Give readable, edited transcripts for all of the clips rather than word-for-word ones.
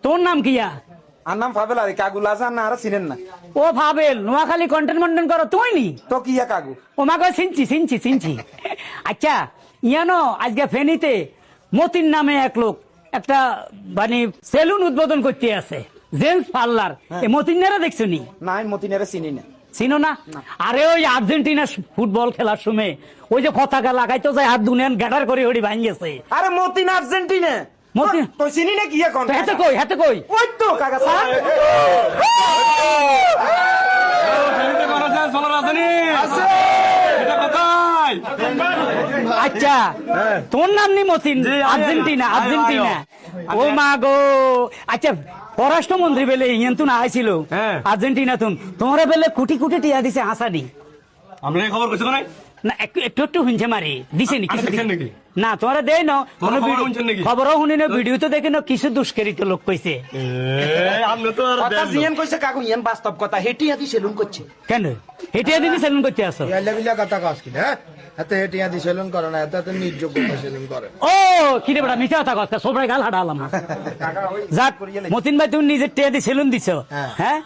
তোর নাম কিয়া? আর নাম ফাবেল, আর কাগুলা আছে না, আর চিনেন না? ও ভাবেল, নোয়াখালী কন্টেন্ট মন্টেন্ট করো তুই নি? তো কিয়া কাগু? ও মাকে চিনছি। আচ্ছা, ইয়ানো আজকে ফেনীতে মতিন নামে এক লোক একটা মানে সেলুন উদ্বোধন করতে আছে, জেন্টস পার্লার। এই মতিনারা দেখছো নি? না, আমি মতিনারে চিনি না। চিনো না? আরে ওই আর্জেন্টিনা ফুটবল খেলার সময় ওই যে পতাকা লাগাইতো যায়, হাত দুনিয়ান গ্যাটার করে ওড়ি ভাঙিয়েছে। আরে মতিন আর্জেন্টিনা মতিন তো চিনি না, কিয়া কোন? হাতে কই ওই তো কাকা স্যার। আচ্ছা, তোর নাম নি মতিন? আর্জেন্টিনা। ও মা গো। আচ্ছা, পররাষ্ট্রমন্ত্রী বেলে ইয়েন তো না আইছিল আর্জেন্টিনা, তোমরা বেলে কোটি কোটি টিয়া দিছে হাসানি। আমরা খবর কইছো না? না, একটু শুনছে মারি দিছে নি কিছু নাকি? না, তোমরা দেই না খবরও শুনি না, ভিডিও তো দেখি না, কিছু দুষ্কৃত লোক কইছে। আমরা তো আর কথা জিয়ান কইছে কাকু, ইয়ান বাস্তব কথা, হেটি হাতি সেলুন করছে। কেন হেঁটে দিবি সেলুন করতে আসো? ইয়াল্লা কথা কাজ কি হ্যাঁ? এত হেটিয়া দি সেলুন করে না, এত নির্যোগ্যতা সেলুন করে। ও কিরে বেটা, মিথ্যা কথা কথা, সবাই গাল হাঁটালাম। যাক মতিন ভাই, তুমি নিজের টিয়া দিয়ে সেলুন দিছ, হ্যাঁ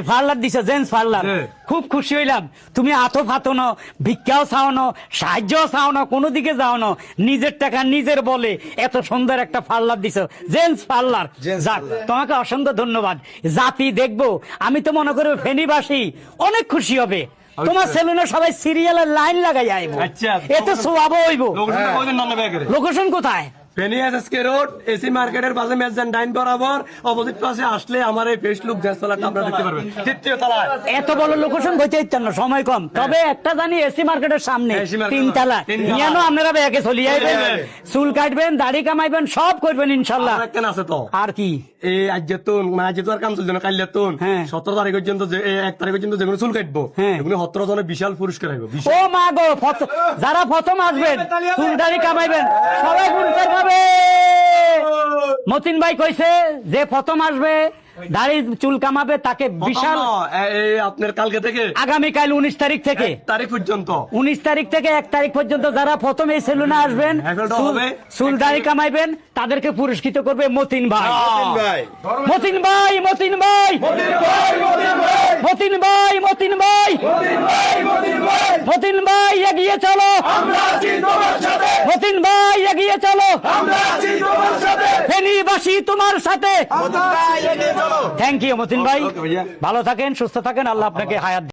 পার্লার দিছ, জেন্টস পার্লার। খুব খুশি হইলাম। তুমি আতো ফাতো ন, ভিক্ষাও চাও ন, সাহায্যও চাও না, কোনো দিকে যাও না, নিজের টাকা নিজের বলে এত সুন্দর একটা পার্লার দিছ, জেন্টস পার্লার। যাক, তোমাকে অসংখ্য ধন্যবাদ। জাতি দেখবো, আমি তো মনে করি ফেনীবাসী অনেক খুশি হবে। তোমার সেলুনে সবাই সিরিয়ালের লাইন লাগাই আইবো, এতে সোয়াবো হইব। লোকেশন কোথায়? ফেনী এসএসকে রোড, এসি মার্কেটের পাশে মেজান ডাইন বরাবর, অপোজিট পাশে আসলে আমার এই ফেসবুক দেশতলাটা আপনারা দেখতে পারবেন, তৃতীয় তলায়। এত বড় লোকেশন বইতে ইচ্ছা না, সময় কম। তবে একটা জানি, এসি মার্কেটের সামনে 3 তলা। ইয়ানো আপনারা ব্যাগে চলি আইবেন, চুল কাটবেন, দাড়ি কামাইবেন, সব করবেন ইনশাল্লাহ। কেন আছে তো আর কি এই আজ্জাতুন মানে আজ্জাতু আর কাম চলছে না, কাল্যাতুন 17 তারিখ পর্যন্ত, 1 তারিখ পর্যন্ত যেগুলো চুল কাটবো এগুলো 17 জনের বিশাল পুরস্কার আইবো। ও মা গো, যারা প্রথম আসবেন চুল দাড়ি কামাইবেন সবাই পুরস্কার পাবে। মতিন ভাই কইছে যে প্রথম আসবে দাড়ি চুল কামাবে তাকে বিশাল। আপনার কালকে থেকে আগামীকাল 19 তারিখ থেকে 1 তারিখ পর্যন্ত, 19 তারিখ থেকে 1 তারিখ পর্যন্ত যারা প্রথম এই সেলুনে আসবেন চুল দাড়ি কামাইবেন তাদেরকে পুরস্কৃত করবে মতিন ভাই। মতিন ভাই মতিন ভাই মতিন ভাই মতিন ভাই মতিন ভাই এগিয়ে চলো, মতিন ভাই এগিয়ে চলো, ফেনীবাসী তোমার সাথে। থ্যাংক ইউ মতিন ভাই, ভালো থাকেন, সুস্থ থাকেন, আল্লাহ আপনাকে হায়াত